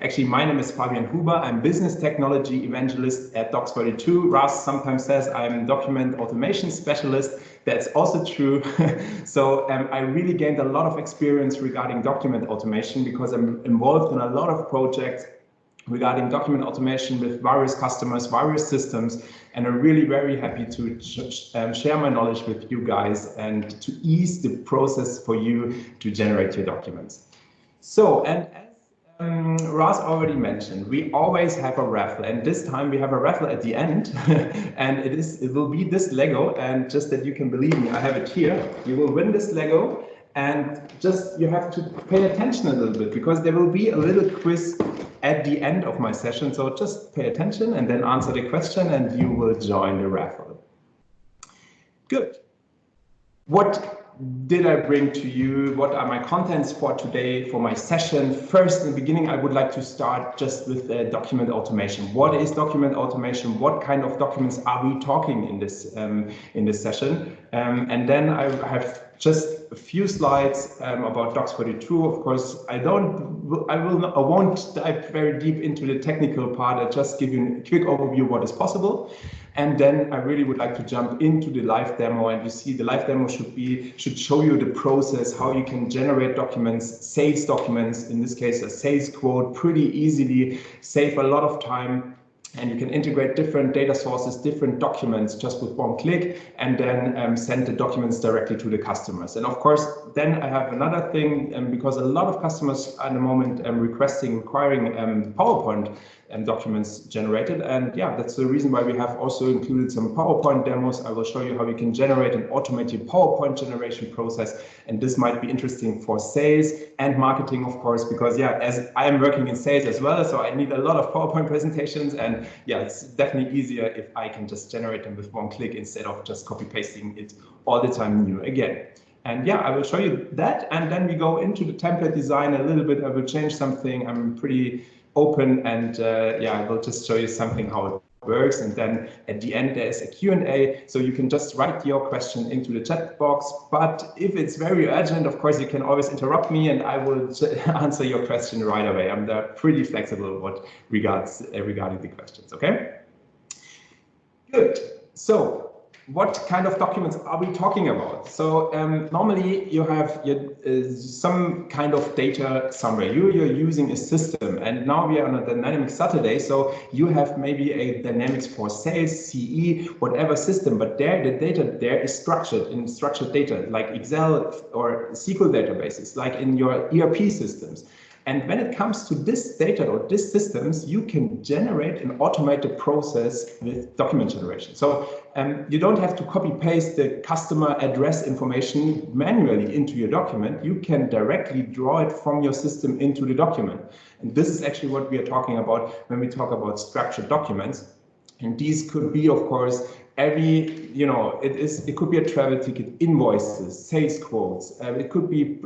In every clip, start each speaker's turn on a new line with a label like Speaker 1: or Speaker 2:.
Speaker 1: actually, my name is Fabian Huber. I'm business technology evangelist at Docs42. Ras sometimes says I'm document automation specialist. That's also true. So I really gained a lot of experience regarding document automation because I'm involved in a lot of projects regarding document automation with various customers, various systems, and I'm really very happy to share my knowledge with you guys and to ease the process for you to generate your documents. So, and as Ras already mentioned, we always have a raffle, and this time we have a raffle at the end, and it will be this Lego, and just that you can believe me, I have it here. You will win this Lego. And just you have to pay attention a little bit because there will be a little quiz at the end of my session. So just pay attention and then answer the question and you will join the raffle. Good. What did I bring to you? What are my contents for today, for my session? First, in the beginning, I would like to start just with document automation. What is document automation? What kind of documents are we talking in this session? And then I have just a few slides about Docs42. Of course, I won't dive very deep into the technical part. I'll just give you a quick overview of what is possible. And then I really would like to jump into the live demo. And you see the live demo should show you the process, how you can generate documents, sales documents, in this case, a sales quote, pretty easily, save a lot of time. And you can integrate different data sources, different documents just with one click, and then send the documents directly to the customers. And of course, then I have another thing, because a lot of customers at the moment requiring PowerPoint documents generated. And yeah, that's the reason why we have also included some PowerPoint demos. I will show you how you can generate an automated PowerPoint generation process. And this might be interesting for sales and marketing, of course, because yeah, as I am working in sales as well, so I need a lot of PowerPoint presentations. And yeah, it's definitely easier if I can just generate them with one click instead of just copy pasting it all the time new again. And yeah, I will show you that. And then we go into the template design a little bit. I will change something. I'm pretty open, and yeah, I will just show you something how it works. And then at the end, there is a Q&A, so you can just write your question into the chat box. But if it's very urgent, of course, you can always interrupt me and I will answer your question right away. I'm pretty flexible regarding the questions, okay? Good. So what kind of documents are we talking about? So normally you have some kind of data somewhere. You're using a system, and now we are on a dynamic Saturday. So you have maybe a dynamics for sales, CE, whatever system, but there the data there is structured in structured data like Excel or SQL databases, like in your ERP systems. And when it comes to this data or these systems, you can generate an automated process with document generation. So you don't have to copy paste the customer address information manually into your document. You can directly draw it from your system into the document. And this is actually what we are talking about when we talk about structured documents. And these could be, of course, it could be a travel ticket, invoices, sales quotes, it could be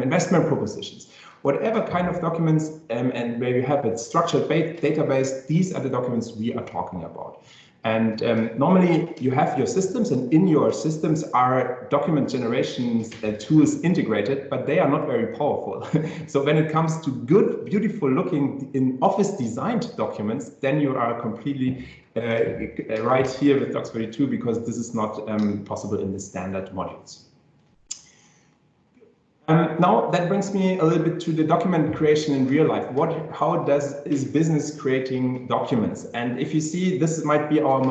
Speaker 1: investment propositions. Whatever kind of documents and where you have a structured database, these are the documents we are talking about. And normally you have your systems, and in your systems are document generation tools integrated, but they are not very powerful. So when it comes to good, beautiful looking in office designed documents, then you are completely right here with Docs42, because this is not possible in the standard modules. Now that brings me a little bit to the document creation in real life. How is business creating documents? And if you see, this might be our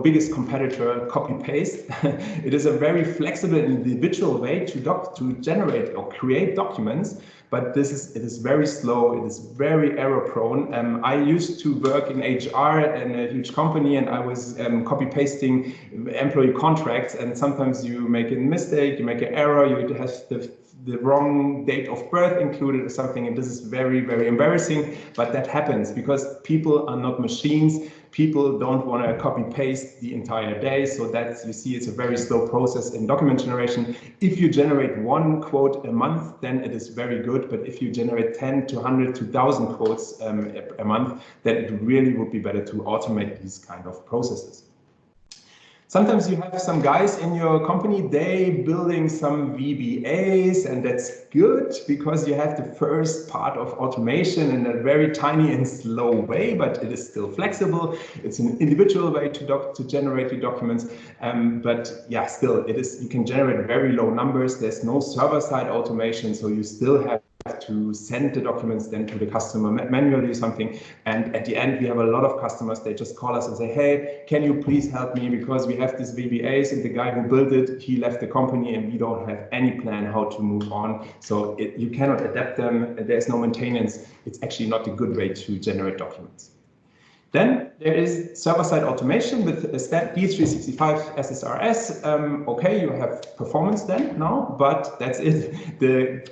Speaker 1: biggest competitor, copy paste. It is a very flexible and individual way to generate or create documents, but it is very slow. It is very error prone. I used to work in HR in a huge company, and I was copy pasting employee contracts, and sometimes you make a mistake, you make an error, you have the wrong date of birth included or something, and this is very, very embarrassing, but that happens because people are not machines. People don't want to copy paste the entire day, so that's, you see, it's a very slow process in document generation. If you generate one quote a month, then it is very good, but if you generate 10 to 100 to 1,000 quotes a month, then it really would be better to automate these kind of processes. Sometimes you have some guys in your company, they building some VBAs, and that's good because you have the first part of automation in a very tiny and slow way, but it is still flexible. It's an individual way to generate your documents, but yeah, still it is. You can generate very low numbers. There's no server-side automation, so you still have to send the documents then to the customer manually or something. And at the end, we have a lot of customers, they just call us and say, hey, can you please help me? Because we have these VBAs and the guy who built it, he left the company and we don't have any plan how to move on. So you cannot adapt them. There's no maintenance. It's actually not a good way to generate documents. Then there is server-side automation with D365 SSRS. Okay, you have performance then now, but that's it. The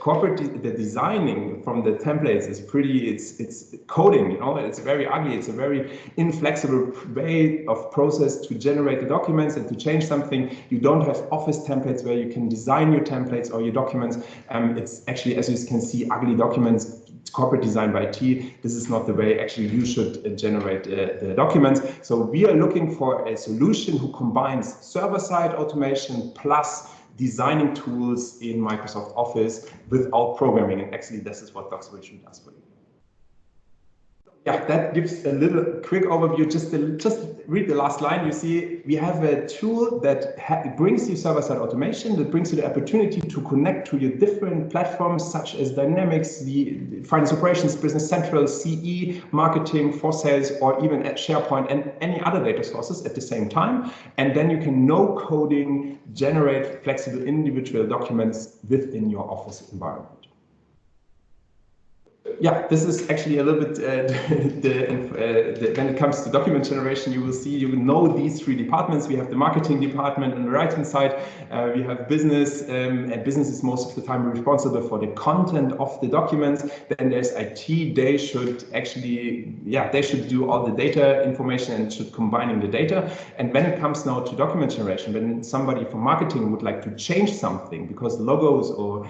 Speaker 1: designing from the templates is pretty, it's coding, you know, it's very ugly. It's a very inflexible way of process to generate the documents and to change something. You don't have office templates where you can design your templates or your documents. It's actually, as you can see, ugly documents. Corporate design by IT. This is not the way actually you should generate the documents. So we are looking for a solution who combines server-side automation plus designing tools in Microsoft Office without programming. And actually, this is what Docs42 does for you. Yeah, that gives a little quick overview. Just read the last line. You see, we have a tool that brings you server-side automation, that brings you the opportunity to connect to your different platforms, such as Dynamics, the Finance Operations, Business Central, CE, Marketing, for Sales, or even at SharePoint and any other data sources at the same time. And then you can no coding generate flexible individual documents within your Office environment. Yeah, this is actually a little bit when it comes to document generation, you will know these three departments. We have the marketing department on the right hand side. We have business, and business is most of the time responsible for the content of the documents. Then there's IT. They should actually, they should do all the data information and should combining the data. And when it comes now to document generation, when somebody from marketing would like to change something because logos or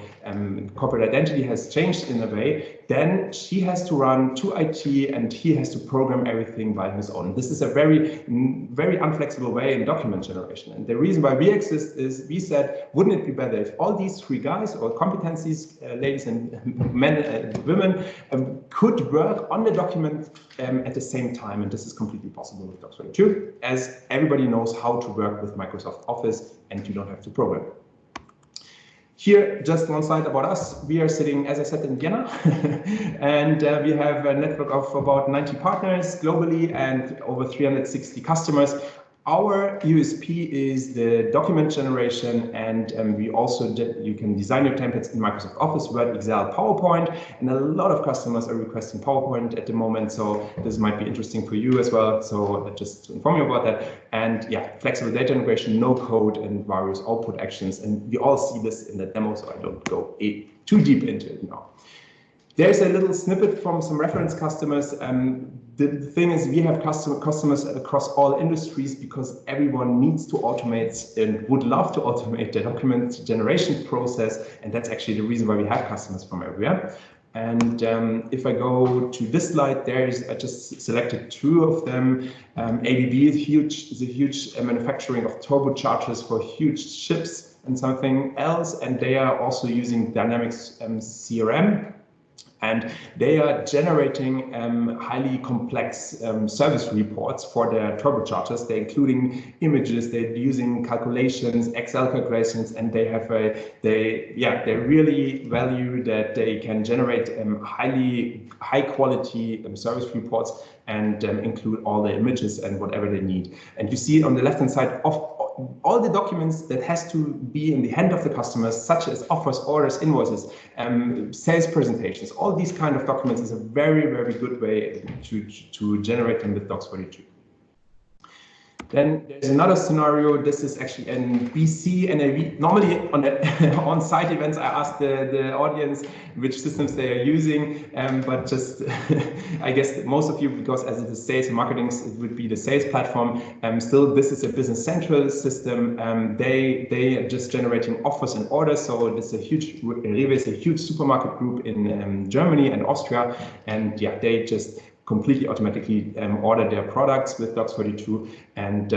Speaker 1: corporate identity has changed in a way, then she has to run to IT and he has to program everything by his own. This is a very, very unflexible way in document generation. And the reason why we exist is we said, wouldn't it be better if all these three guys or competencies, ladies and men and women, could work on the document at the same time. And this is completely possible with Docs42, as everybody knows how to work with Microsoft Office and you don't have to program. Here, just one slide about us. We are sitting, as I said, in Vienna, and we have a network of about 90 partners globally and over 360 customers. Our USP is the document generation, and we also you can design your templates in Microsoft Office, Word, Excel, PowerPoint, and a lot of customers are requesting PowerPoint at the moment, so this might be interesting for you as well. So just to inform you about that. And yeah, flexible data integration, no code, and various output actions, and we all see this in the demo, so I don't go too deep into it now. There's a little snippet from some reference customers. The thing is, we have customers across all industries because everyone needs to automate and would love to automate the document generation process. And that's actually the reason why we have customers from everywhere. And if I go to this slide, I just selected two of them. ABB is a huge manufacturing of turbochargers for huge ships and something else. And they are also using Dynamics CRM. And they are generating highly complex service reports for their turbochargers. They're including images, they're using calculations, Excel calculations, and they have they really value that they can generate high quality service reports and include all the images and whatever they need. And you see on the left hand side of all the documents that has to be in the hand of the customers, such as offers, orders, invoices, sales presentations, all these kind of documents is a very, very good way to generate them with Docs42. Then there's another scenario. This is actually an BC NAV. Normally on site events, I ask the audience which systems they are using, but just I guess most of you, because as it is sales and marketing, it would be the sales platform. Still, this is a Business Central system. They are just generating offers and orders. So this is Rewe is a huge supermarket group in Germany and Austria, and yeah, they just completely automatically order their products with Docs42. And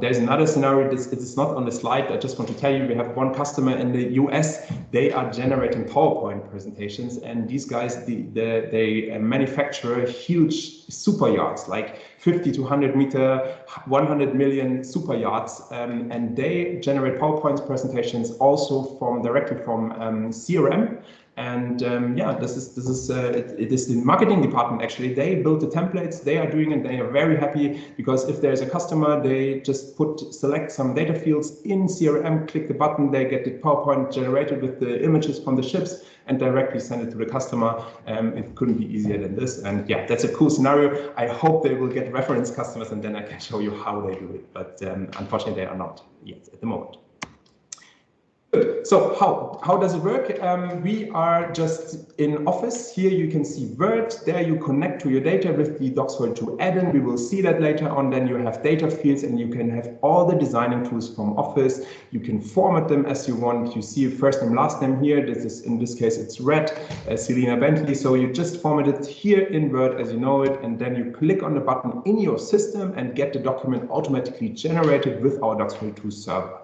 Speaker 1: there's another scenario, it's not on the slide, I just want to tell you, we have one customer in the US, they are generating PowerPoint presentations, and these guys, they manufacture huge super yachts, like 50 to 100 meter, 100 million super yachts, and they generate PowerPoint presentations also directly from CRM. And yeah, this is the marketing department actually. They build the templates, they are doing it, they are very happy, because if there's a customer, they just select some data fields in CRM, click the button, they get the PowerPoint generated with the images from the ships and directly send it to the customer. It couldn't be easier than this. And yeah, that's a cool scenario. I hope they will get reference customers, and then I can show you how they do it. But unfortunately, they are not yet at the moment. Good. So how does it work? We are just in Office. Here you can see Word. There you connect to your data with the Docs42 add-in. We will see that later on. Then you have data fields, and you can have all the designing tools from Office. You can format them as you want. You see first name, last name here. In this case, it's red, Selena Bentley. So you just format it here in Word as you know it, and then you click on the button in your system and get the document automatically generated with our Docs42 server.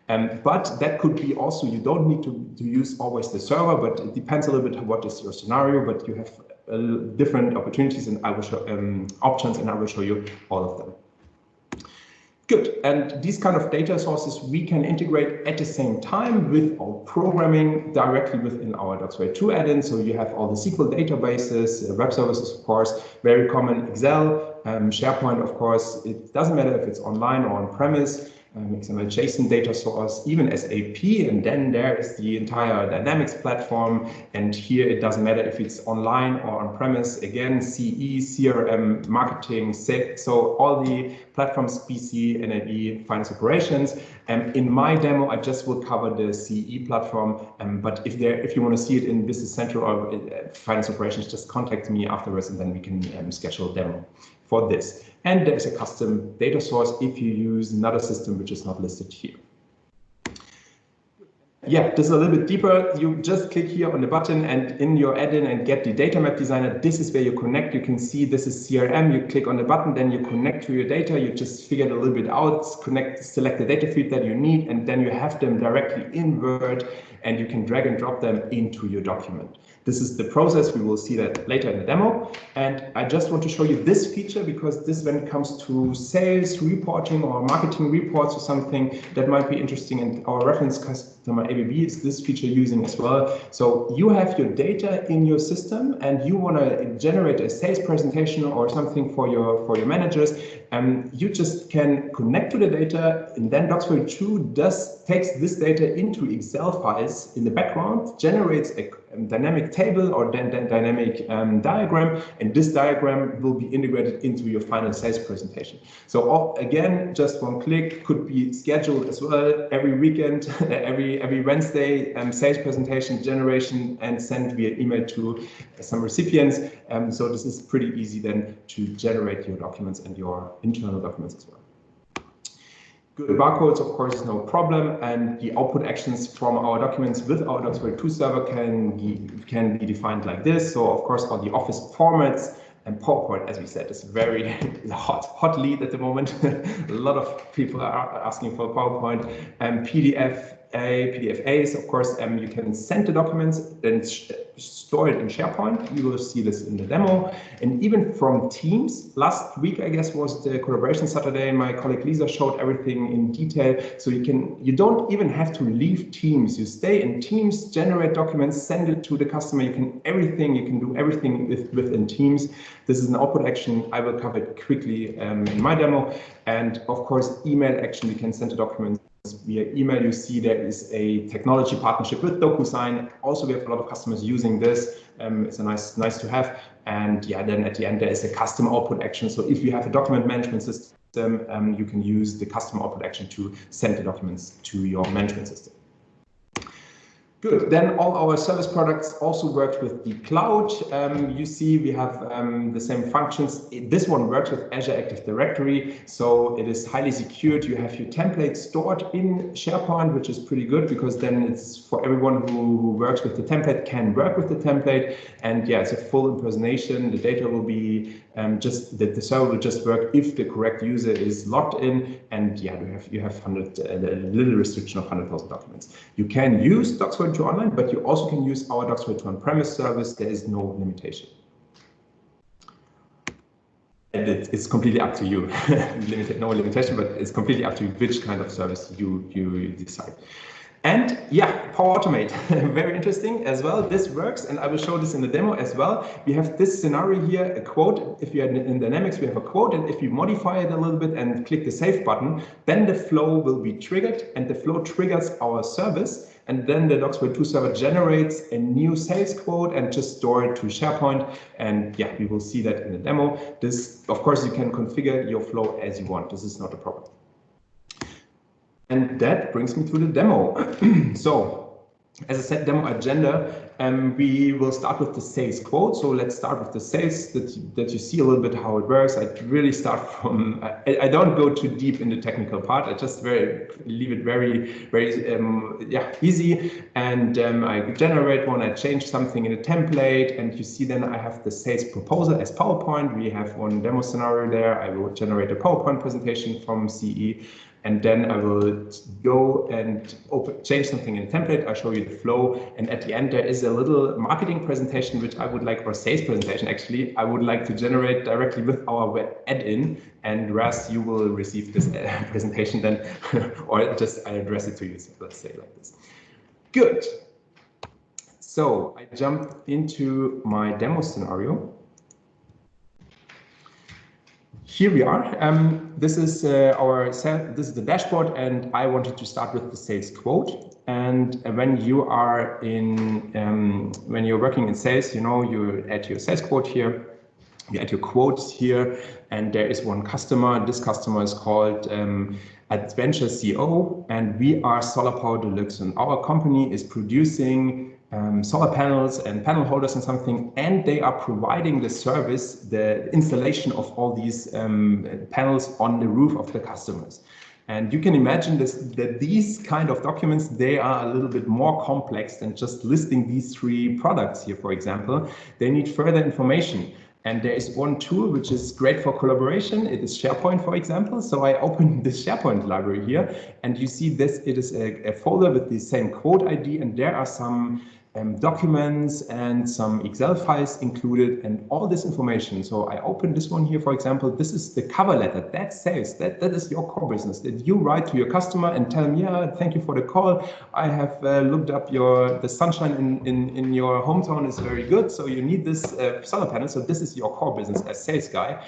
Speaker 1: But that could be also, you don't need to use always the server, but it depends a little bit what is your scenario, but you have different opportunities, and I will show options, and I will show you all of them. Good, and these kind of data sources we can integrate at the same time with our programming directly within our Docs42 add-in. So you have all the SQL databases, web services, of course, very common, Excel, SharePoint, of course. It doesn't matter if it's online or on-premise. XML JSON data source, even SAP, and then there is the entire Dynamics platform. And here it doesn't matter if it's online or on-premise. Again, CE, CRM, marketing, so all the platforms, BC, NAV, finance operations. In my demo, I just will cover the CE platform. But if you want to see it in Business Central or finance operations, just contact me afterwards, and then we can schedule a demo for this. And there's a custom data source if you use another system which is not listed here. Yeah, this is a little bit deeper. You just click here on the button and in your add-in and get the data map designer. This is where you connect. You can see this is CRM. You click on the button, then you connect to your data. You just figure it a little bit out, select the data field that you need, and then you have them directly in Word, and you can drag and drop them into your document. This is the process. We will see that later in the demo. And I just want to show you this feature because this, when it comes to sales reporting or marketing reports or something that might be interesting, and our reference customer ABB is this feature using as well. So you have your data in your system and you want to generate a sales presentation or something for your managers. You just can connect to the data, and then Docs42 takes this data into Excel files in the background, generates a dynamic table or dynamic diagram, and this diagram will be integrated into your final sales presentation. So again, just one click, could be scheduled as well every weekend, every Wednesday, sales presentation generation and sent via email to some recipients. So this is pretty easy then to generate your documents and your internal documents as well. Good, barcodes, of course, is no problem, and the output actions from our documents with our Docs42 server can be defined like this. So, of course, all the Office formats and PowerPoint, as we said, is very hot lead at the moment. A lot of people are asking for PowerPoint and PDFAs. Of course, you can send the documents and store it in SharePoint. You will see this in the demo. And even from Teams, last week, I guess, was the collaboration Saturday. My colleague Lisa showed everything in detail. So you don't even have to leave Teams. You stay in Teams, generate documents, send it to the customer. You can do everything within Teams. This is an output action. I will cover it quickly in my demo. And of course, email action. We can send the documents via email. You see there is a technology partnership with DocuSign. Also, we have a lot of customers using this. It's a nice to have. And yeah, then at the end, there is a custom output action. So if you have a document management system, you can use the custom output action to send the documents to your management system. Good. Then all our service products also work with the cloud. You see we have the same functions. This one works with Azure Active Directory, so it is highly secured. You have your templates stored in SharePoint, which is pretty good because then it's for everyone who works with the template can work with the template. And yeah, it's a full impersonation. The data will be just that the server will just work if the correct user is logged in. And yeah, you have a little restriction of 100,000 documents. You can use Docs42 Online, but you also can use our Docs42 on-premise service. There is no limitation. And it's completely up to you. No limitation, but it's completely up to you which kind of service you decide. And yeah, Power Automate, very interesting as well. This works, and I will show this in the demo as well. We have this scenario here, a quote. If you're in Dynamics, we have a quote, and if you modify it a little bit and click the save button, then the flow will be triggered, and the flow triggers our service. And then the Docs42 server generates a new sales quote and just store it to SharePoint. And yeah, we will see that in the demo. This, of course, you can configure your flow as you want. This is not a problem. And that brings me to the demo. So, as I said, demo agenda, we will start with the sales quote. So let's start with the sales that you see a little bit how it works. I really start from, I don't go too deep in the technical part. I just leave it very easy. And I generate one, I change something in the template, and you see then I have the sales proposal as PowerPoint. We have one demo scenario there. I will generate a PowerPoint presentation from CE. And then I will go and change something in the template. I'll show you the flow. And at the end, there is a little marketing presentation, which I would like, or sales presentation, actually, I would like to generate directly with our web add-in. And Ras, you will receive this presentation then, or just I address it to you. So let's say like this. Good. So I jumped into my demo scenario. Here we are. This is the dashboard, and I wanted to start with the sales quote. And when you are when you're working in sales, you add your sales quote here, you add your quotes here, and there is one customer. This customer is called Adventure CO, and we are Solar Power Deluxe, and our company is producing solar panels and panel holders and something, and they are providing the service, the installation of all these panels on the roof of the customers. And you can imagine that these kind of documents, they are a little bit more complex than just listing these three products here, for example. They need further information. And there is one tool which is great for collaboration. It is SharePoint, for example. So I opened this SharePoint library here, and you see this, it is a folder with the same quote ID, and there are some documents and some Excel files included and all this information. So I opened this one here, for example. This is the cover letter that says that is your core business, that you write to your customer and tell them, yeah, thank you for the call. I have looked up the sunshine in your hometown is very good. So you need this solar panel. So this is your core business as sales guy.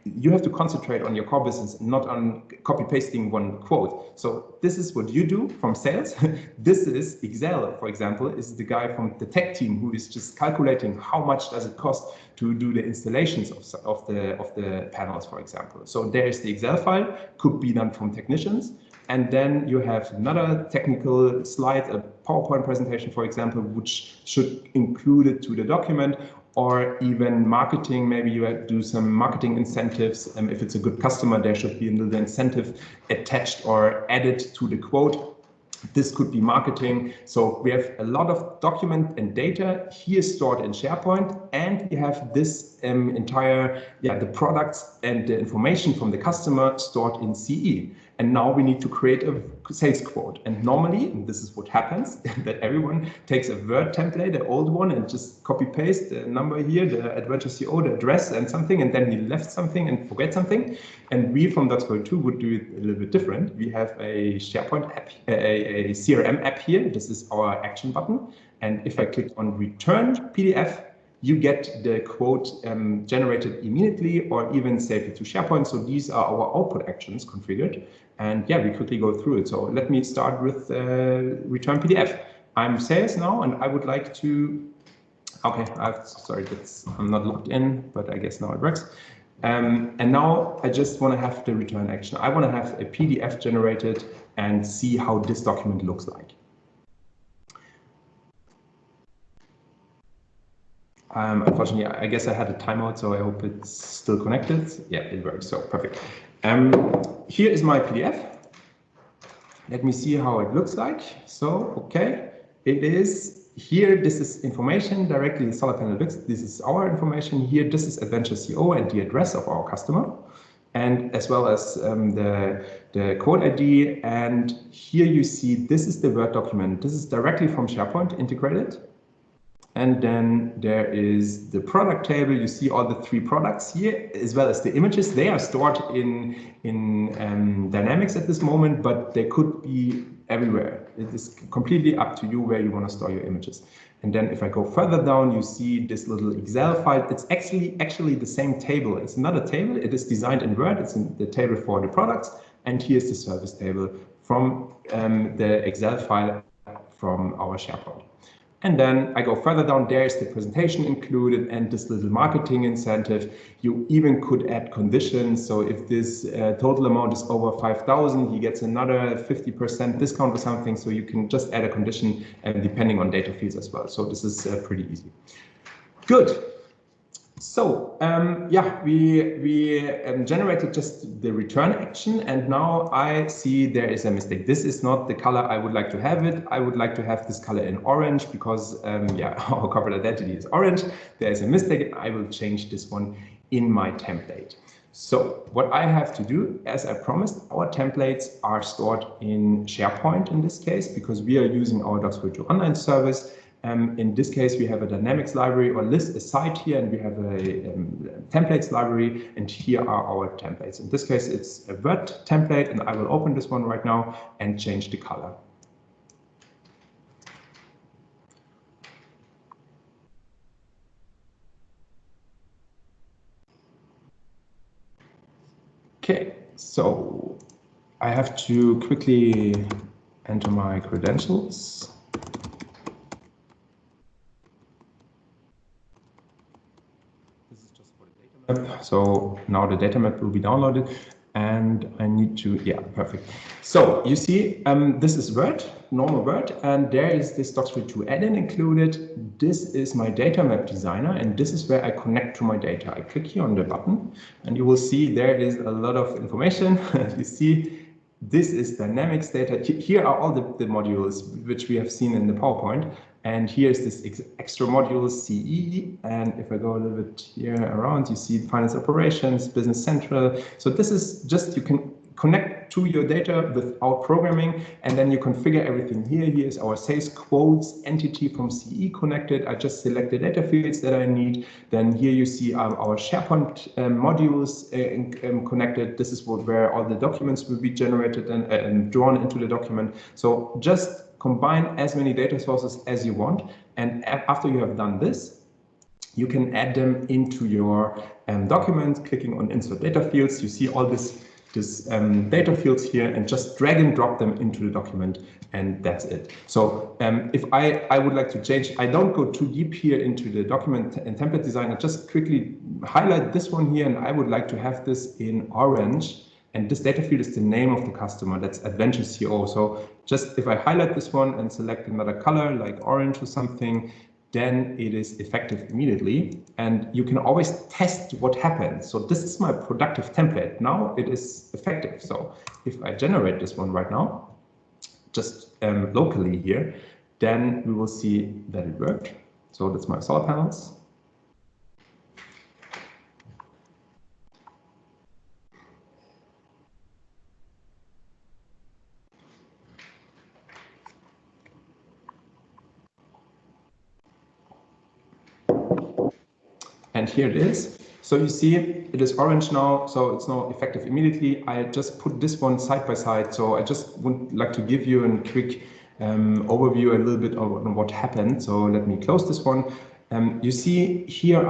Speaker 1: You have to concentrate on your core business, not on copy pasting one quote. So this is what you do from sales. This is Excel, for example, is the guy from the tech team who is just calculating how much does it cost to do the installations of the panels, for example. So there is the Excel file, could be done from technicians. And then you have another technical slide, a PowerPoint presentation, for example, which should include it to the document, or even marketing. Maybe you do some marketing incentives. If it's a good customer, there should be a little incentive attached or added to the quote. This could be marketing. So we have a lot of document and data here stored in SharePoint, and we have this entire, the products and the information from the customer stored in CE. And now we need to create a sales quote. And normally, and this is what happens, that everyone takes a Word template, an old one, and just copy paste the number here, the Adventure CO, the address and something, and then he left something and forget something. And we from Docs42 would do it a little bit different. We have a SharePoint app, a CRM app here. This is our action button. And if I click on Return PDF, you get the quote generated immediately or even save it to SharePoint. So these are our output actions configured. And yeah, we quickly go through it. So let me start with Return PDF. I'm sales now, and I would like to, okay, I'm not logged in, but I guess now it works. And now I just want to have the return action. I want to have a PDF generated and see how this document looks like. Unfortunately, I guess I had a timeout, so I hope it's still connected. Yeah, it works, so perfect. Here is my PDF. Let me see how it looks like. So, okay, it is here. This is information directly in solar panel looks. This is our information here. This is Adventure CO and the address of our customer, and as well as the code ID. And here you see this is the Word document. This is directly from SharePoint integrated. And then there is the product table. You see all the 3 products here, as well as the images. They are stored in Dynamics at this moment, but they could be everywhere. It is completely up to you where you want to store your images. And then if I go further down, you see this little Excel file. It's actually the same table. It's not a table. It is designed in Word. It's in the table for the products. And here's the service table from the Excel file from our SharePoint. And then I go further down, there's the presentation included and this little marketing incentive. You even could add conditions. So if this total amount is over 5,000, he gets another 50% discount or something. So you can just add a condition depending on data fields as well. So this is pretty easy. Good. So yeah, we generated just the return action, and now I see there is a mistake. This is not the color I would like to have it. I would like to have this color in orange because yeah, our corporate identity is orange. There is a mistake. I will change this one in my template. So what I have to do, as I promised, our templates are stored in SharePoint in this case, because we are using our Docs42 online service. In this case, we have a Dynamics library or list aside here, and we have a templates library, and here are our templates. In this case, it's a Word template, and I will open this one right now and change the color. Okay, so I have to quickly enter my credentials. So now the data map will be downloaded, and I need to, yeah, perfect. So you see, this is Word, normal Word, and there is this Docs42 add-in included. This is my data map designer, and this is where I connect to my data. I click here on the button, and you will see there is a lot of information. You see, this is Dynamics data. Here are all the modules which we have seen in the PowerPoint. And here's this extra module CE. And if I go a little bit here around, you see finance operations, business central. So this is just, you can connect to your data without programming, and then you configure everything here. Here's our sales quotes entity from CE connected. I just select the data fields that I need. Then here you see our SharePoint modules connected. This is where all the documents will be generated and drawn into the document. So just combine as many data sources as you want, and after you have done this, you can add them into your document, clicking on Insert Data Fields. You see all this data fields here, and just drag and drop them into the document, and that's it. So if I would like to change, I don't go too deep here into the document and template design. I just quickly highlight this one here, and I would like to have this in orange. And this data field is the name of the customer, that's Adventure CO. So just if I highlight this one and select another color like orange or something, then it is effective immediately. And you can always test what happens. So this is my productive template. Now it is effective. So if I generate this one right now, just locally here, then we will see that it worked. So that's my solar panels. And here it is. So you see it is orange now, so it's now effective immediately. I just put this one side by side. So I just would like to give you a quick overview a little bit on what happened. So let me close this one. You see here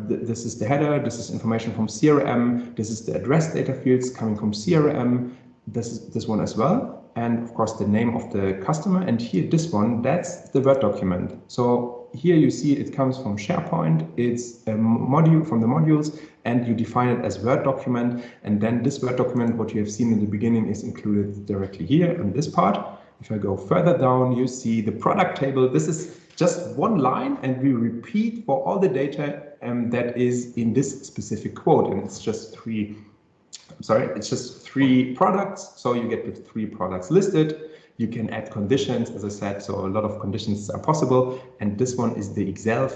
Speaker 1: this is the header, this is information from CRM, this is the address data fields coming from CRM, this is this one as well, and of course the name of the customer, and here this one, that's the Word document. So here you see it comes from SharePoint, it's a module from the modules, and you define it as Word document, and then this Word document, what you have seen in the beginning, is included directly here in this part. If I go further down, you see the product table. This is just one line, and we repeat for all the data that is in this specific quote, and it's just three products, so you get the 3 products listed. You can add conditions, as I said, so a lot of conditions are possible. And this one is the Excel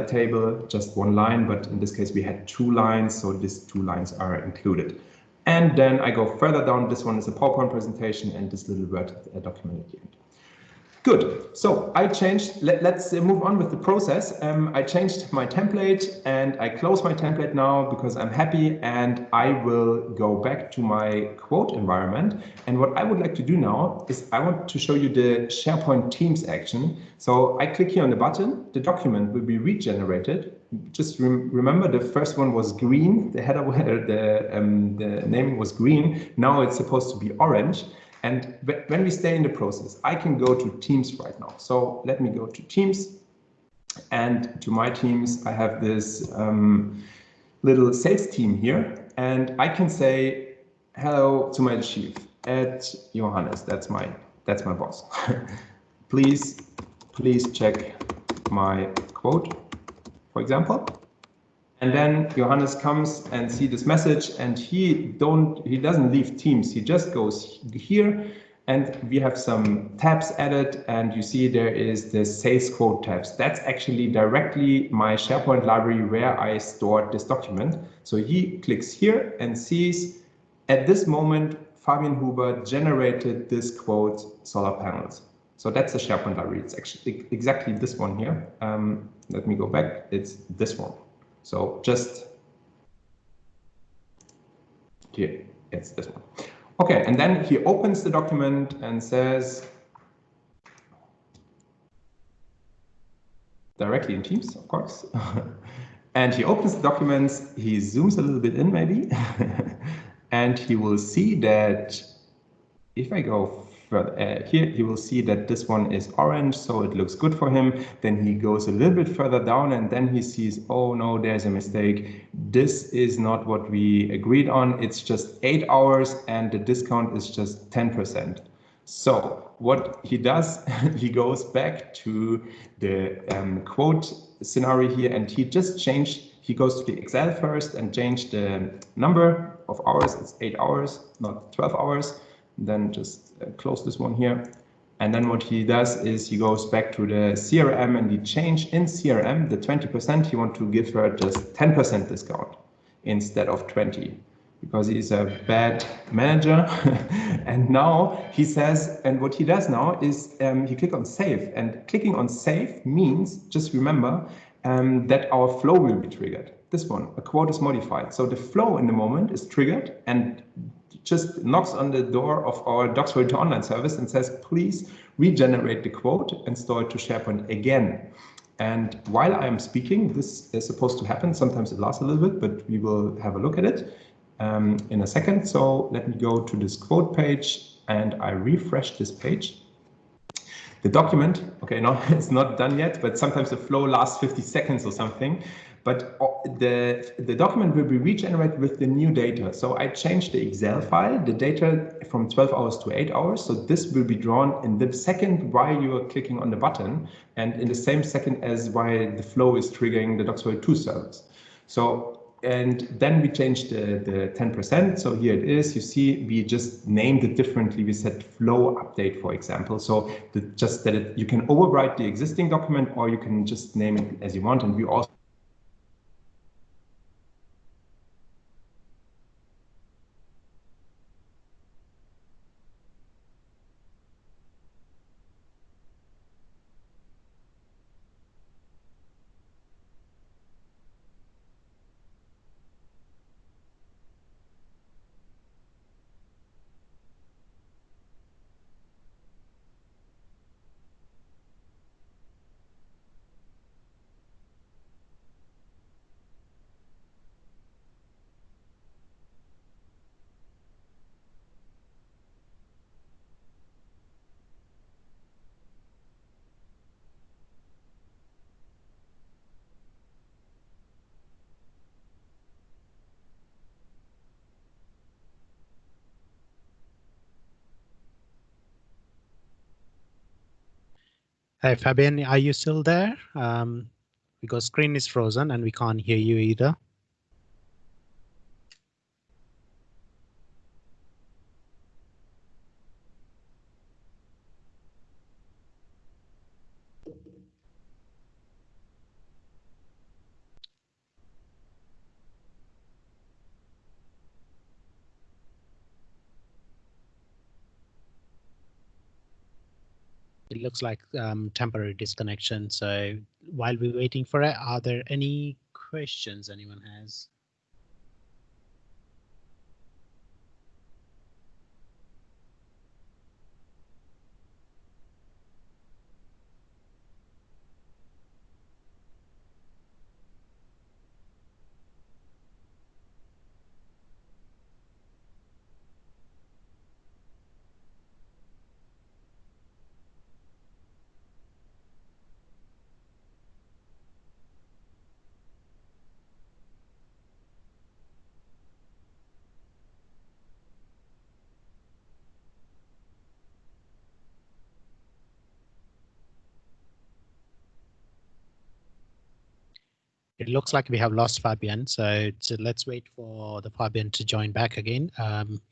Speaker 1: table, just one line, but in this case we had 2 lines, so these 2 lines are included. And then I go further down. This one is a PowerPoint presentation, and this little Word document at the end. Good. So I changed, let's move on with the process. I changed my template, and I close my template now because I'm happy, and I will go back to my quote environment. And what I would like to do now is I want to show you the SharePoint Teams action. So I click here on the button, the document will be regenerated. Just remember the first one was green, the header, the naming was green. Now it's supposed to be orange. And when we stay in the process, I can go to Teams right now. So let me go to Teams, and to my Teams, I have this little sales team here, and I can say hello to my chief at Johannes. That's my boss. please check my quote, for example. And then Johannes comes and see this message, and he doesn't leave Teams. He just goes here, and we have some tabs added, and you see there is the sales quote tabs. That's actually directly my SharePoint library where I stored this document. So he clicks here and sees at this moment Fabian Huber generated this quote, solar panels. So that's the SharePoint library. It's actually exactly this one here. Let me go back. It's this one. So just here, it's this one. Okay, and then he opens the document and says, directly in Teams, of course. And he opens the documents, he zooms a little bit in maybe, and he will see that if I go further here, he will see that this one is orange, so it looks good for him. Then he goes a little bit further down, and then he sees, oh no, there's a mistake. This is not what we agreed on. It's just 8 hours, and the discount is just 10%. So what he does, he goes back to the quote scenario here, and he goes to the Excel first and change the number of hours. It's 8 hours, not 12 hours. Then just close this one here. And then what he does is he goes back to the CRM, and he change in CRM the 20%. He want to give her just 10% discount instead of 20, because he's a bad manager. And now he says, and what he does now is he click on save, and clicking on save means, just remember that our flow will be triggered. This one, a quote is modified. So the flow in the moment is triggered and just knocks on the door of our Docs42 online service and says, please regenerate the quote and store it to SharePoint again. And while I am speaking, this is supposed to happen. Sometimes it lasts a little bit, but we will have a look at it in a second. So let me go to this quote page, and I refresh this page. The document, okay, no, it's not done yet, but sometimes the flow lasts 50 seconds or something. But the document will be regenerated with the new data. So I changed the Excel file, the data from 12 hours to 8 hours. So this will be drawn in the second while you are clicking on the button, and in the same second as while the flow is triggering the Docs42 service. So, and then we changed the 10%. So here it is. You see, we just named it differently. We said flow update, for example. So just that you can overwrite the existing document, or you can just name it as you want. And we also
Speaker 2: Hey, Fabian, are you still there? Because screen is frozen and we can't hear you either. It looks like temporary disconnection. So while we're waiting for it, are there any questions anyone has? It looks like we have lost Fabian, so let's wait for the Fabian to join back again.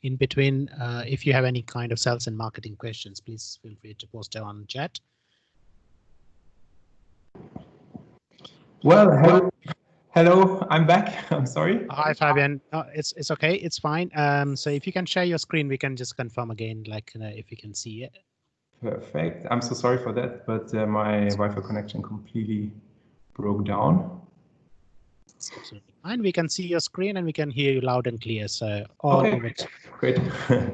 Speaker 2: In between, if you have any kind of sales and marketing questions, please feel free to post it on chat.
Speaker 1: Well, hello, I'm back. I'm sorry.
Speaker 2: Hi, Fabian. It's okay. It's fine. So if you can share your screen, we can just confirm again, like if you can see it.
Speaker 1: Perfect. I'm so sorry for that, but my Wi-Fi connection completely broke down.
Speaker 2: Absolutely fine. We can see your screen and we can hear you loud and clear. So all
Speaker 1: Okay,
Speaker 2: over.
Speaker 1: great,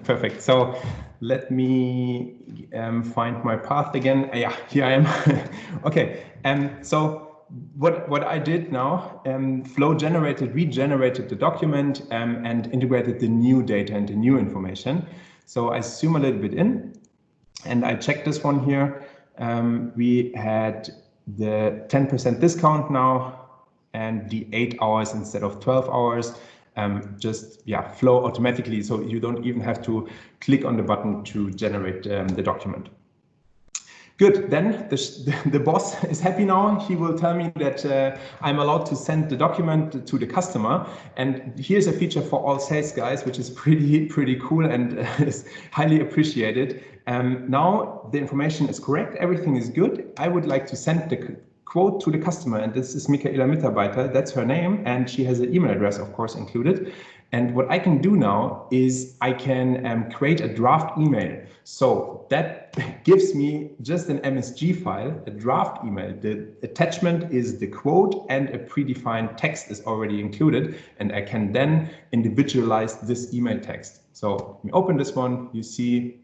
Speaker 1: perfect. So let me find my path again. Yeah, here I am. Okay, so what I did now, Flow regenerated the document and integrated the new data and the new information. So I zoom a little bit in, and I checked this one here. We had the 10% discount now, and the 8 hours instead of 12 hours. Just flow automatically, so you don't even have to click on the button to generate the document. Good, then the boss is happy now. He will tell me that I'm allowed to send the document to the customer. And here's a feature for all sales guys, which is pretty cool and is highly appreciated. Now the information is correct, everything is good. I would like to send the quote to the customer, and this is Michaela Mitarbeiter, that's her name, and she has an email address, of course, included. And what I can do now is I can create a draft email. So that gives me just an MSG file, a draft email. The attachment is the quote and a predefined text is already included, and I can then individualize this email text. So let me open this one. You see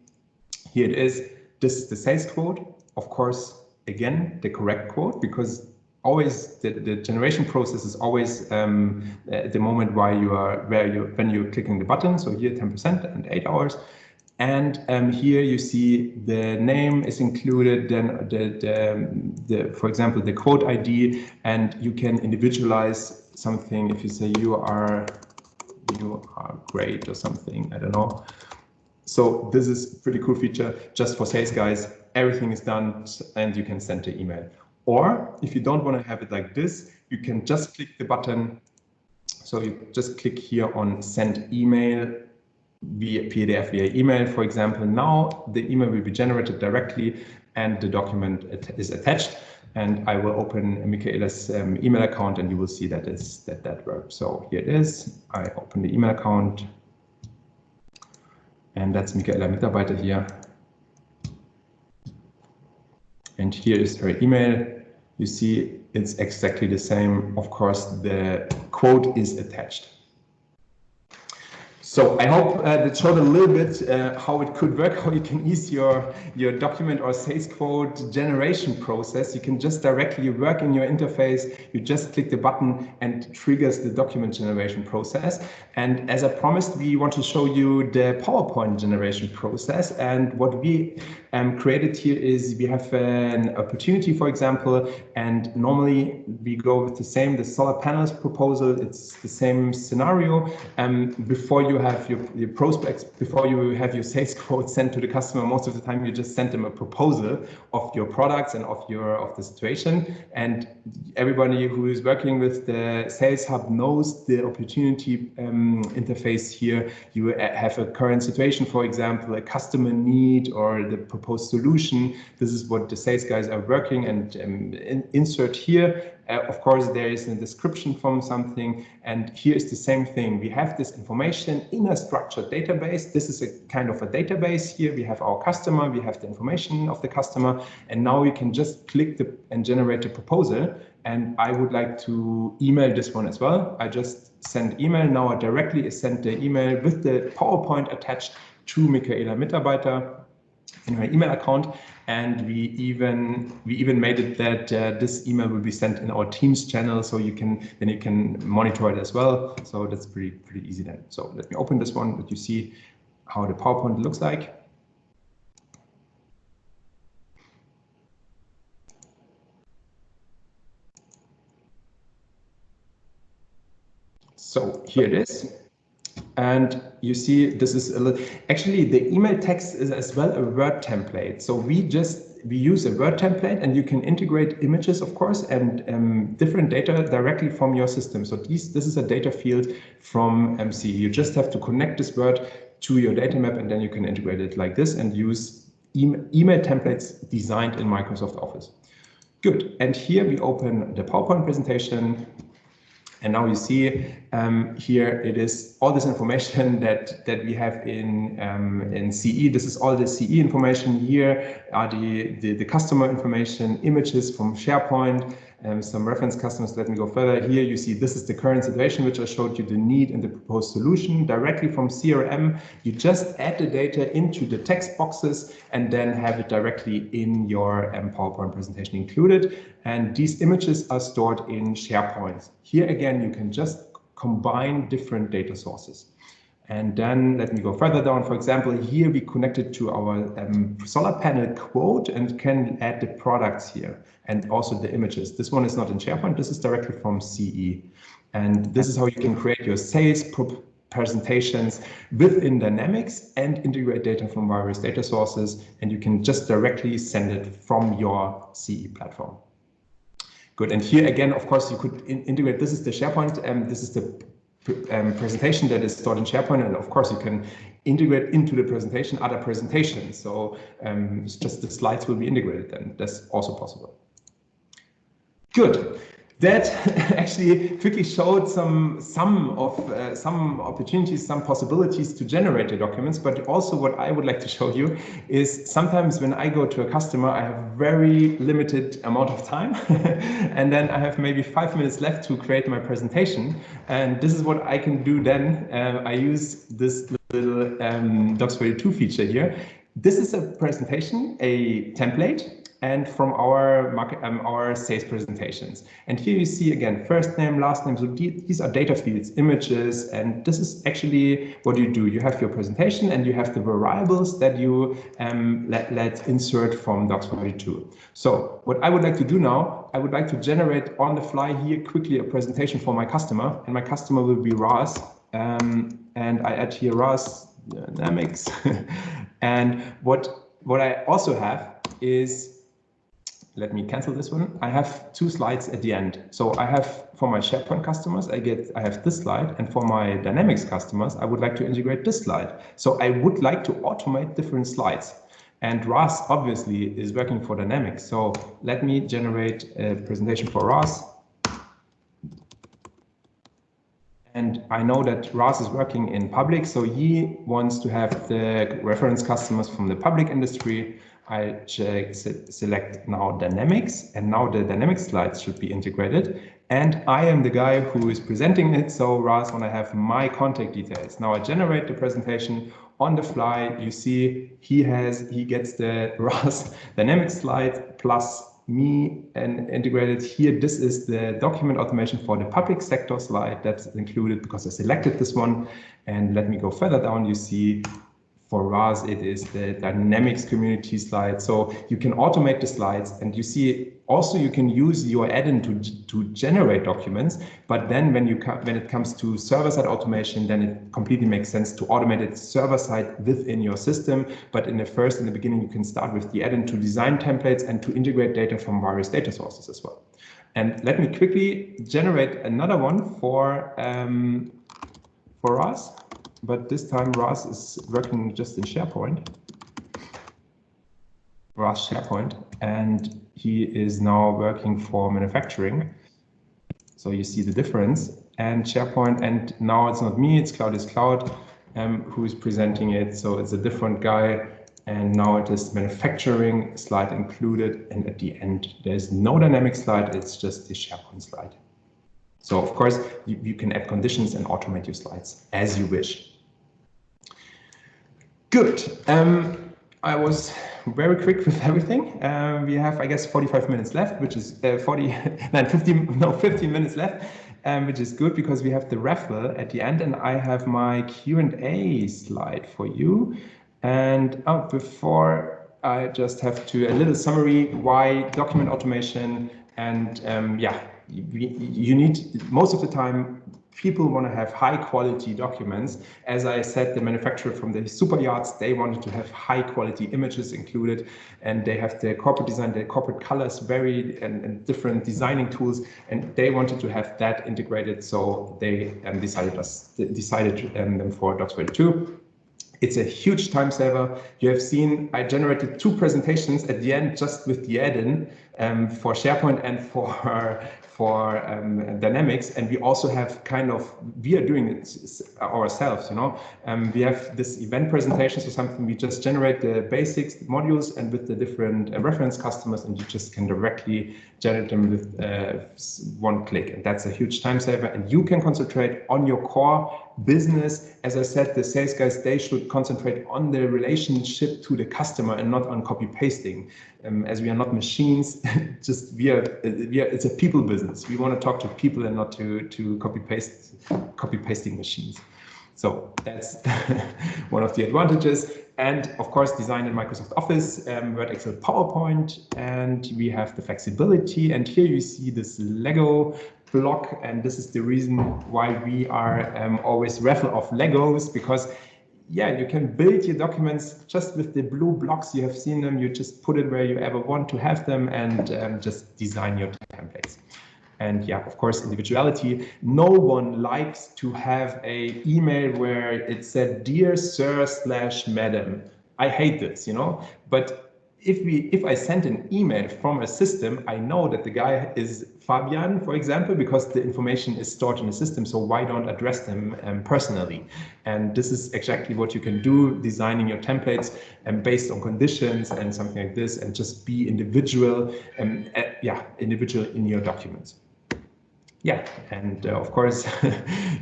Speaker 1: here it is. This is the sales quote. Of course, again, the correct quote, because always the generation process is always at the moment when you're clicking the button. So here 10% and 8 hours. And here you see the name is included, then for example, the quote ID, and you can individualize something. If you say you are great or something, I don't know. So this is a pretty cool feature just for sales guys. Everything is done and you can send the email. Or if you don't want to have it like this, you can just click the button. So you just click here on send email via PDF via email, for example. Now the email will be generated directly and the document is attached. And I will open Michaela's email account and you will see that that works. So here it is. I open the email account. And that's Michaela Mitarbeiter here. And here is her email. You see it's exactly the same. Of course, the quote is attached. So I hope that showed a little bit how it could work, how you can ease your document or sales quote generation process. You can just directly work in your interface. You just click the button and it triggers the document generation process. And as I promised, we want to show you the PowerPoint generation process. And what we created here is we have an opportunity, for example, and normally we go with the solar panels proposal. It's the same scenario. Before you have your prospects, before you have your sales quote sent to the customer, most of the time you just send them a proposal of your products and of the situation. And everybody who is working with the Sales Hub knows the opportunity interface here. You have a current situation, for example, a customer need or the proposed solution. This is what the sales guys are working and insert here. Of course, there is a description from something, and here is the same thing. We have this information in a structured database. This is a kind of a database here. We have our customer, we have the information of the customer, and now we can just click and generate a proposal. And I would like to email this one as well. I just send email. Now I directly send the email with the PowerPoint attached to Michaela Mitarbeiter in her email account, and we even made it that this email will be sent in our Teams channel, so you can monitor it as well. So that's pretty easy then. So let me open this one, that you see how the PowerPoint looks like. So here it is. And you see, this is actually the email text is as well a Word template. So we use a Word template, and you can integrate images, of course, and different data directly from your system. So this is a data field from MC. You just have to connect this Word to your data map, and then you can integrate it like this and use email templates designed in Microsoft Office. Good. And here we open the PowerPoint presentation. And now you see here it is all this information that we have in CE. This is all the CE information. Here are the customer information, images from SharePoint, some reference customers. Let me go further. Here you see this is the current situation, which I showed you, the need and the proposed solution directly from CRM. You just add the data into the text boxes and then have it directly in your PowerPoint presentation included. And these images are stored in SharePoint. Here again, you can just combine different data sources. And then let me go further down. For example, here we connected to our solar panel quote and can add the products here and also the images. This one is not in SharePoint. This is directly from CE. And this is how you can create your sales presentations within Dynamics and integrate data from various data sources. And you can just directly send it from your CE platform. Good. And here again, of course, you could integrate. This is the SharePoint. This is the presentation that is stored in SharePoint, and of course you can integrate into the presentation other presentations. So just the slides will be integrated, and that's also possible. Good. That actually quickly showed some opportunities, some possibilities to generate the documents. But also what I would like to show you is sometimes when I go to a customer, I have very limited amount of time, and then I have maybe 5 minutes left to create my presentation. And this is what I can do then. I use this little Docs42 feature here. This is a presentation, a template, and from our sales presentations. And here you see again, first name, last name. So these are data fields, images, and this is actually what you do. You have your presentation and you have the variables that you let insert from Docs42. So what I would like to do now, I would like to generate on the fly here quickly a presentation for my customer, and my customer will be Ras. And I add here Ras Dynamics. And what I also have is, let me cancel this one. I have 2 slides at the end. So I have, for my SharePoint customers, I have this slide, and for my Dynamics customers, I would like to integrate this slide. So I would like to automate different slides. And Ras obviously is working for Dynamics. So let me generate a presentation for Ras. And I know that Ras is working in public, so he wants to have the reference customers from the public industry. I select now Dynamics, and now the Dynamics slides should be integrated. And I am the guy who is presenting it. So Ras, when I have my contact details, now I generate the presentation on the fly. You see he gets the Ras Dynamics slide plus me and integrated here. This is the document automation for the public sector slide that's included because I selected this one. And let me go further down. You see For Raz, it is the Dynamics community slide. So you can automate the slides, and you see also you can use your add-in to generate documents. But then when it comes to server-side automation, then it completely makes sense to automate it server-side within your system. But in the beginning, you can start with the add-in to design templates and to integrate data from various data sources as well. And let me quickly generate another one for Raz. But this time Raz is working just in SharePoint, Raz SharePoint, and he is now working for manufacturing. So you see the difference, and SharePoint, and now it's not me, it's Cloud who is presenting it. So it's a different guy, and now it is manufacturing slide included, and at the end there's no dynamic slide, it's just the SharePoint slide. So of course you can add conditions and automate your slides as you wish. Good. I was very quick with everything. We have, I guess, 45 minutes left, which is 15 minutes left, which is good because we have the raffle at the end, and I have my Q&A slide for you. And before, I just have to a little summary why document automation, and yeah, you need, most of the time, people want to have high quality documents. As I said, the manufacturer from the super yachts, they wanted to have high quality images included, and they have the corporate design, the corporate colors varied, and different designing tools, and they wanted to have that integrated. So they decided them for Docs42. It's a huge time saver. You have seen I generated 2 presentations at the end just with the add-in for SharePoint and for Dynamics, and we also have we are doing it ourselves, you know. We have this event presentation, so something we just generate the basics, the modules, and with the different reference customers, and you just can directly generate them with one click, and that's a huge time saver, and you can concentrate on your core business. As I said, the sales guys, they should concentrate on the relationship to the customer and not on copy pasting. As we are not machines, just it's a people business. We want to talk to people and not to copy pasting machines. So that's one of the advantages. And of course, designed in Microsoft Office, Word, Excel, PowerPoint, and we have the flexibility. And here you see this Lego block, and this is the reason why we are always raffle off Legos, because yeah, you can build your documents just with the blue blocks. You have seen them. You just put it where you ever want to have them, and just design your templates. And yeah, of course, individuality. No one likes to have an email where it said, "Dear Sir / Madam." I hate this, you know. But if I send an email from a system, I know that the guy is Fabian, for example, because the information is stored in the system. So why don't address them personally? And this is exactly what you can do, designing your templates based on conditions and something like this, and just be individual, individual in your documents. Yeah, and of course,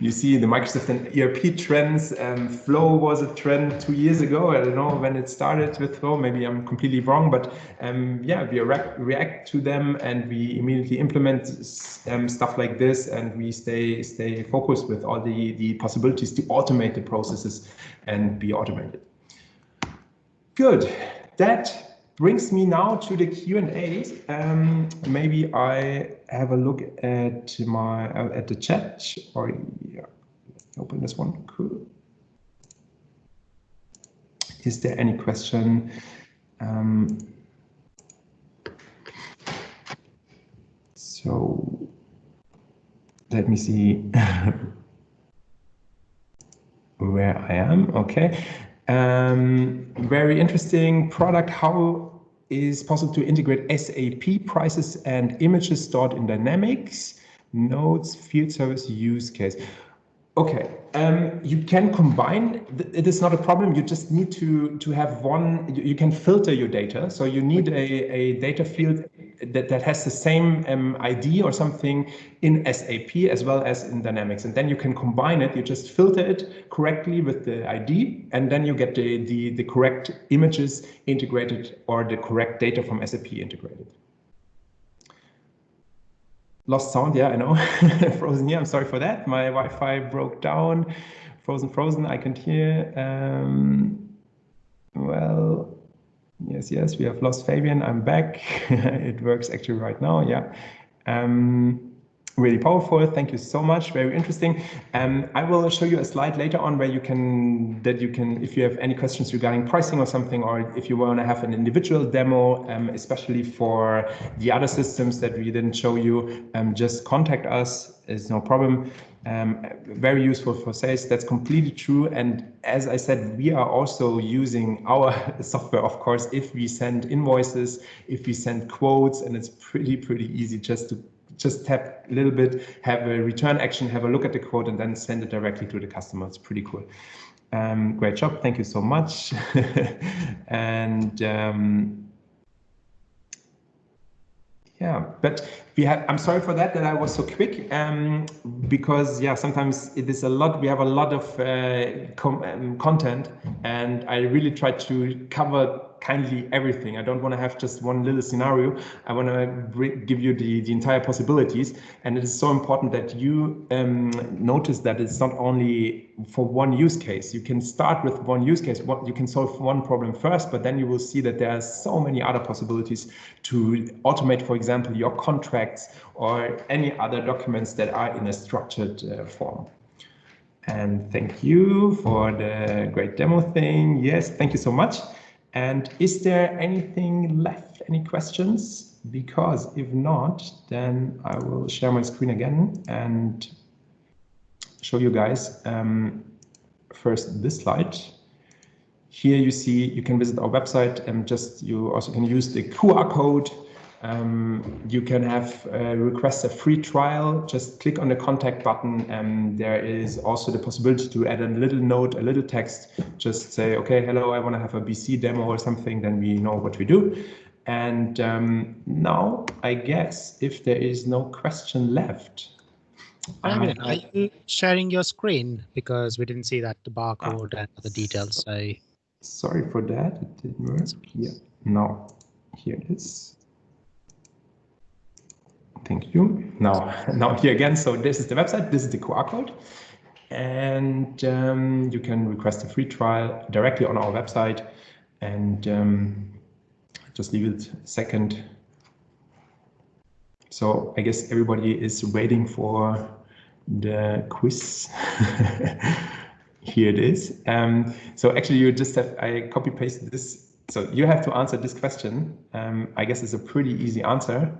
Speaker 1: you see the Microsoft and ERP trends. Flow was a trend 2 years ago. I don't know when it started with Flow. Maybe I'm completely wrong, but yeah, we react to them, and we immediately implement stuff like this, and we stay focused with all the possibilities to automate the processes and be automated. Good. That brings me now to the Q&As. Maybe I have a look at the chat, or yeah, open this one. Cool. Is there any question? So let me see where I am. Okay. Very interesting product. How is possible to integrate SAP prices and images stored in Dynamics, notes, field service use case? Okay, you can combine. It is not a problem. You just need to have one. You can filter your data. So you need a data field that has the same ID or something in SAP as well as in Dynamics, and then you can combine it. You just filter it correctly with the ID, and then you get the correct images integrated, or the correct data from SAP integrated. Lost sound, yeah, I know. Frozen here, I'm sorry for that. My Wi-Fi broke down. Frozen, I can't hear. Well, yes, we have lost Fabian. I'm back. It works actually right now. Yeah. Really powerful. Thank you so much. Very interesting. I will show you a slide later on where you can, if you have any questions regarding pricing or something, or if you want to have an individual demo, especially for the other systems that we didn't show you, just contact us. It's no problem. Very useful for sales. That's completely true. And as I said, we are also using our software, of course, if we send invoices, if we send quotes, and it's pretty easy just tap a little bit, have a return action, have a look at the quote, and then send it directly to the customer. It's pretty cool. Great job. Thank you so much. And yeah, but I'm sorry for that I was so quick, because yeah, sometimes it is a lot. We have a lot of content, and I really try to cover kindly everything. I don't want to have just one little scenario. I want to give you the entire possibilities, and it is so important that you notice that it's not only for one use case. You can start with one use case. You can solve one problem first, but then you will see that there are so many other possibilities to automate, for example, your contracts or any other documents that are in a structured form. And thank you for the great demo thing. Yes, thank you so much. And is there anything left? Any questions? Because if not, then I will share my screen again and show you guys first this slide. Here you see, you can visit our website, and you also can use the QR code. You can request a free trial. Just click on the contact button, and there is also the possibility to add a little note, a little text. Just say, okay, hello, I want to have a BC demo or something, then we know what we do. And now, I guess, if there is no question left.
Speaker 2: Fabian, are you sharing your screen? Because we didn't see that, the barcode and the details. So
Speaker 1: sorry for that, it didn't work. Yeah, no, here it is. Thank you. Now here again. So this is the website. This is the QR code, and you can request a free trial directly on our website. And just leave it a second. So I guess everybody is waiting for the quiz. Here it is. So actually, you just have, I copy pasted this. So you have to answer this question. I guess it's a pretty easy answer.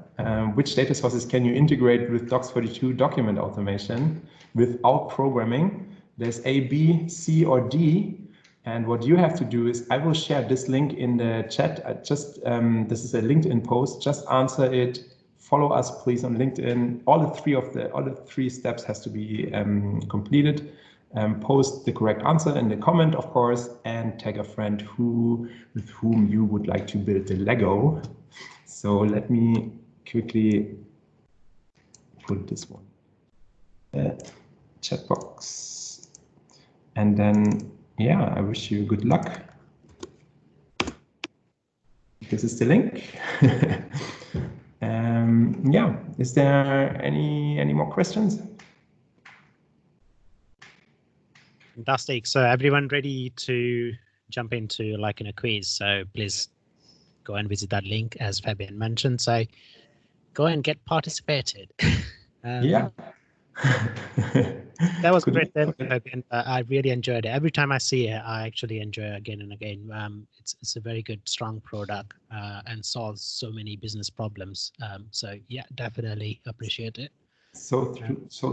Speaker 1: Which data sources can you integrate with Docs42 document automation without programming? There's A, B, C, or D. And what you have to do is, I will share this link in the chat. This is a LinkedIn post. Just answer it. Follow us, please, on LinkedIn. All the three steps has to be completed. Post the correct answer in the comment, of course, and tag a friend with whom you would like to build the Lego. So let me quickly put this one chat box, and then yeah, I wish you good luck. This is the link. Yeah, is there any more questions?
Speaker 2: Fantastic. So everyone ready to jump into like in a quiz? So please go and visit that link as Fabian mentioned. So go and get participated.
Speaker 1: Yeah.
Speaker 2: That was great then, Fabian. I really enjoyed it. Every time I see it, I actually enjoy it again and again. It's a very good, strong product and solves so many business problems. So yeah, definitely appreciate it.
Speaker 1: So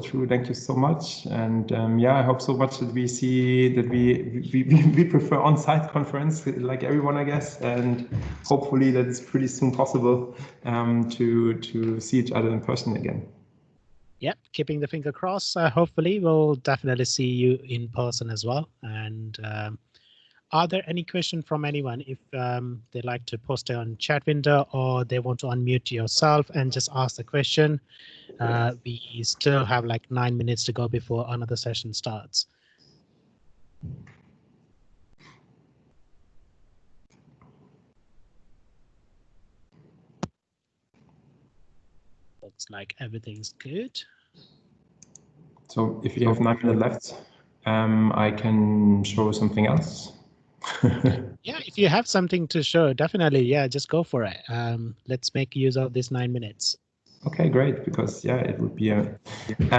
Speaker 1: true. Thank you so much. And yeah, I hope so much that we see that we prefer on-site conference like everyone, I guess, and hopefully that it's pretty soon possible to see each other in person again.
Speaker 2: Yeah, keeping the finger crossed. Hopefully, we'll definitely see you in person as well. And are there any questions from anyone? If they'd like to post it on chat window, or they want to unmute yourself and just ask the question. We still have like 9 minutes to go before another session starts. Looks like everything's good.
Speaker 1: So if you have 9 minutes left, I can show something else.
Speaker 2: Yeah, if you have something to show, definitely, yeah, just go for it. Let's make use of this 9 minutes.
Speaker 1: Okay, great, because yeah, it would be a...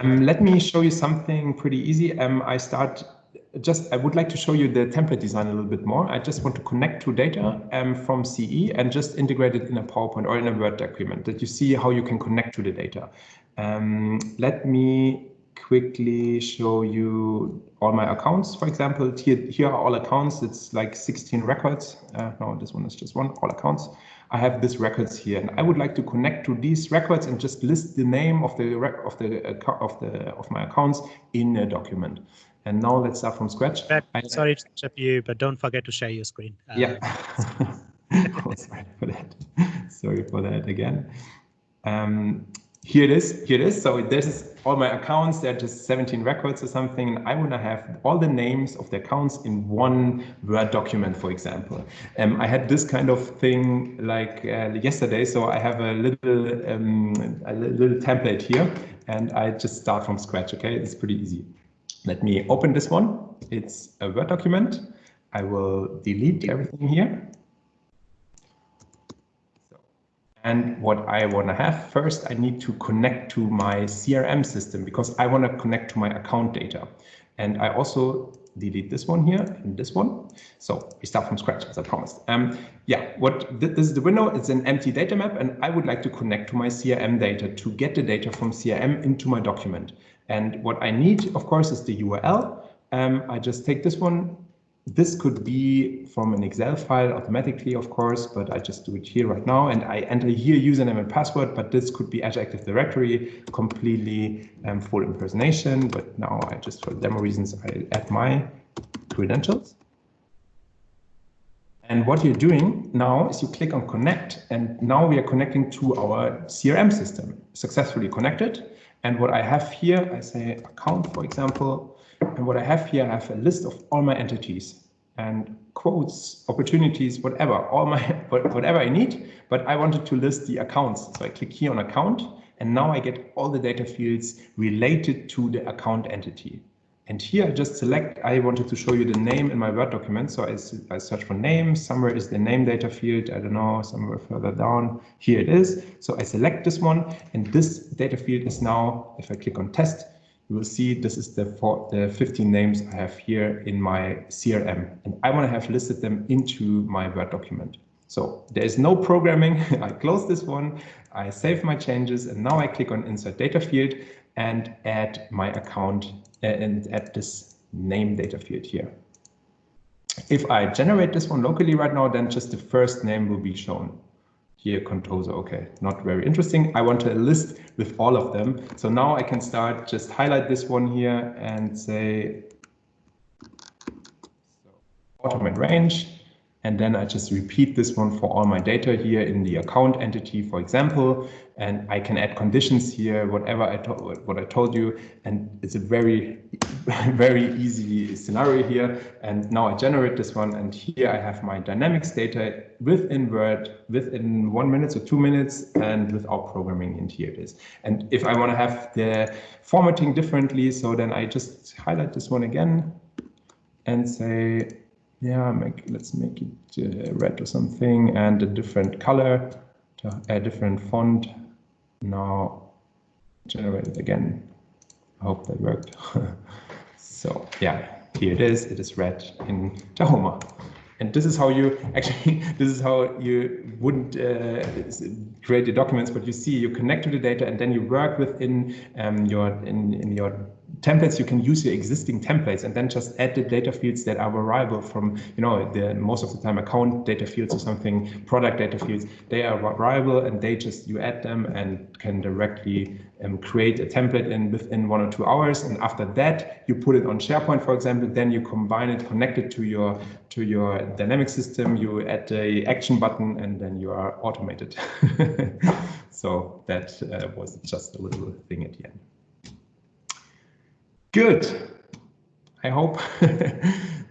Speaker 1: let me show you something pretty easy. I would like to show you the template design a little bit more. I just want to connect to data from CE and just integrate it in a PowerPoint or in a Word document that you see how you can connect to the data. Let me quickly show you all my accounts. For example, here are all accounts. It's like 16 records. No, this one is just one, all accounts. I have these records here, and I would like to connect to these records and just list the name of my accounts in a document. And now let's start from scratch.
Speaker 2: Sorry to interrupt you, but don't forget to share your screen.
Speaker 1: Yeah. Oh, sorry for that. Sorry for that again. Here it is. Here it is. So this is all my accounts. They're just 17 records or something. And I want to have all the names of the accounts in one Word document, for example. I had this kind of thing like yesterday. So I have a little template here, and I just start from scratch. Okay, it's pretty easy. Let me open this one. It's a Word document. I will delete everything here. And what I want to have first, I need to connect to my CRM system because I want to connect to my account data. And I also delete this one here and this one. So we start from scratch, as I promised. This is the window. It's an empty data map, and I would like to connect to my CRM data to get the data from CRM into my document. And what I need, of course, is the URL. I just take this one. This could be from an Excel file automatically, of course, but I just do it here right now. And I enter here username and password, but this could be Azure Active Directory, completely full impersonation. But now I just, for demo reasons, I add my credentials. And what you're doing now is you click on connect, and now we are connecting to our CRM system, successfully connected. And what I have here, I say account, for example, and what I have here, I have a list of all my entities and quotes, opportunities, whatever I need, but I wanted to list the accounts. So I click here on account, and now I get all the data fields related to the account entity. And here I just select, I wanted to show you the name in my Word document. So I search for name, somewhere is the name data field, I don't know, somewhere further down, here it is. So I select this one, and this data field is now, if I click on test, you will see this is the 15 names I have here in my CRM. And I want to have listed them into my Word document. So there is no programming. I close this one, I save my changes, and now I click on insert data field and add my account and add this name data field here. If I generate this one locally right now, then just the first name will be shown. Here, Contoso, okay, not very interesting. I want a list with all of them. So now I can start, just highlight this one here and say, automate range. And then I just repeat this one for all my data here in the account entity, for example, and I can add conditions here, whatever what I told you. And it's a very, very easy scenario here. And now I generate this one, and here I have my dynamics data within Word, within 1 minute or 2 minutes, and without programming, and here it is. And if I want to have the formatting differently, so then I just highlight this one again and say, yeah, let's make it red or something, and a different color, a different font. Now generate it again. I hope that worked. So yeah, here it is. It is red in Tahoma. And this is how you actually, this is how you wouldn't create your documents, but you see, you connect to the data, and then you work within your templates. You can use your existing templates and then just add the data fields that are variable from, you know, the most of the time account data fields or something, product data fields. They are variable, and they just, you add them and can directly create a template within 1 or 2 hours. And after that, you put it on SharePoint, for example. Then you combine it, connect it to your dynamic system. You add the action button, and then you are automated. So that was just a little thing at the end. Good. I hope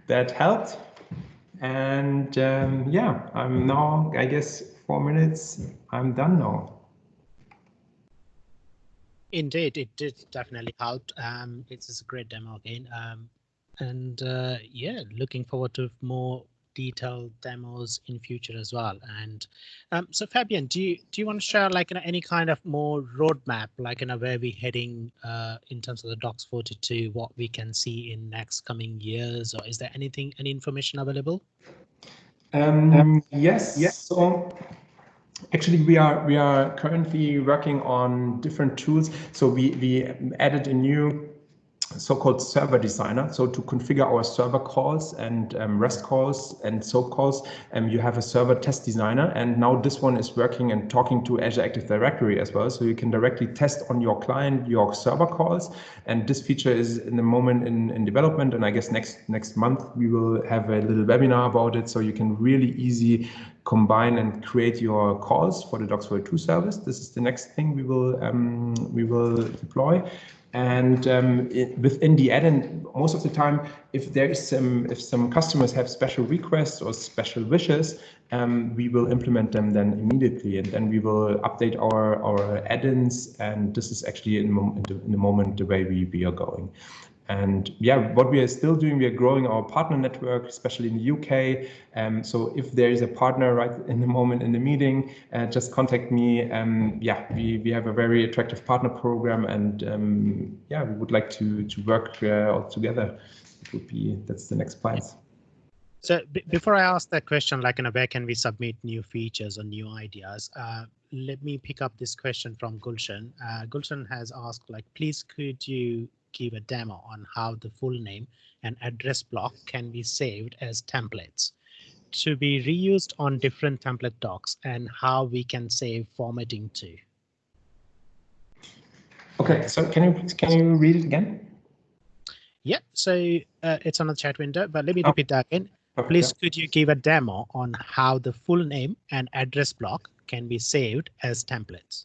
Speaker 1: that helped. And yeah, I'm now, I guess, 4 minutes. I'm done now.
Speaker 2: Indeed, it did definitely help. It's a great demo again. Yeah, looking forward to more detailed demos in future as well. And so Fabian, do you want to share like any kind of more roadmap, like where we're heading in terms of the Docs 42, what we can see in next coming years, or is there any information available?
Speaker 1: Yes. So actually, we are currently working on different tools. So we added a new so-called server designer. So to configure our server calls and REST calls and SOAP calls, you have a server test designer. And now this one is working and talking to Azure Active Directory as well. So you can directly test on your client your server calls. And this feature is in the moment in development. And I guess next month we will have a little webinar about it. So you can really easy combine and create your calls for the Docs 42 service. This is the next thing we will deploy. And within the add-in, most of the time, if some customers have special requests or special wishes, we will implement them then immediately, and then we will update our add-ins. And this is actually in the moment the way we are going. And yeah, what we are still doing, we are growing our partner network, especially in the UK. So if there is a partner right in the moment in the meeting, just contact me. Yeah, we have a very attractive partner program, and yeah, we would like to work all together. That's the next plans.
Speaker 2: So before I ask that question, like where can we submit new features or new ideas? Let me pick up this question from Gulshan. Gulshan has asked, like, please could you give a demo on how the full name and address block can be saved as templates to be reused on different template docs, and how we can save formatting too.
Speaker 1: Okay, so can you read it again?
Speaker 2: Yeah, so it's on the chat window, but let me repeat that again. Please could you give a demo on how the full name and address block can be saved as templates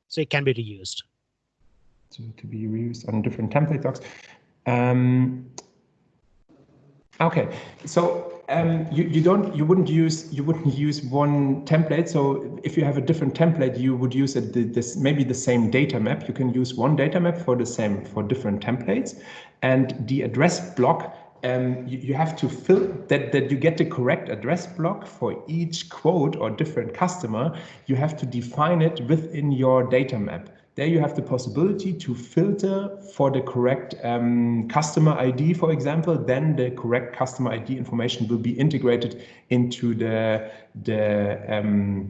Speaker 2: so it can be reused?
Speaker 1: To be reused on different template docs. Okay, so you wouldn't use one template. So if you have a different template, you would use maybe the same data map. You can use one data map for different templates, and the address block. You have to fill that you get the correct address block for each quote or different customer. You have to define it within your data map. There you have the possibility to filter for the correct customer ID, for example. Then the correct customer ID information will be integrated into the doc.